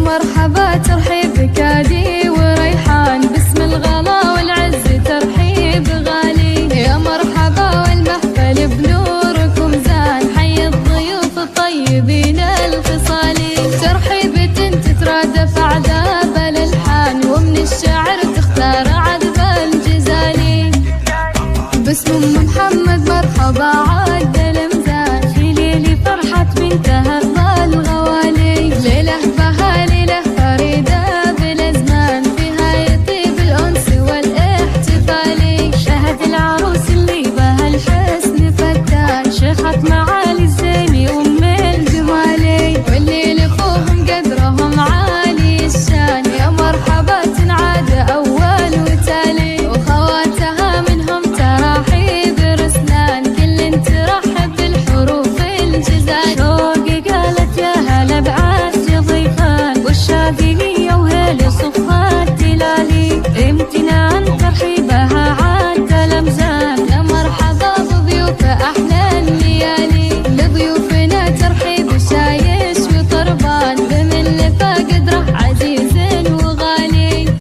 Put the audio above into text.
مرحبا ترحيب كادي وريحان، باسم الغلا والعز ترحيب غالي. يا مرحبا والمحفل بنوركم زان، حي الضيوف الطيبين الخصالي. ترحيبة تترادف أعذاب الألحان، ومن الشعر تختار عذب الجزالي. باسم أم محمد مرحبا عاد المزان، في ليلي فرحة بنتها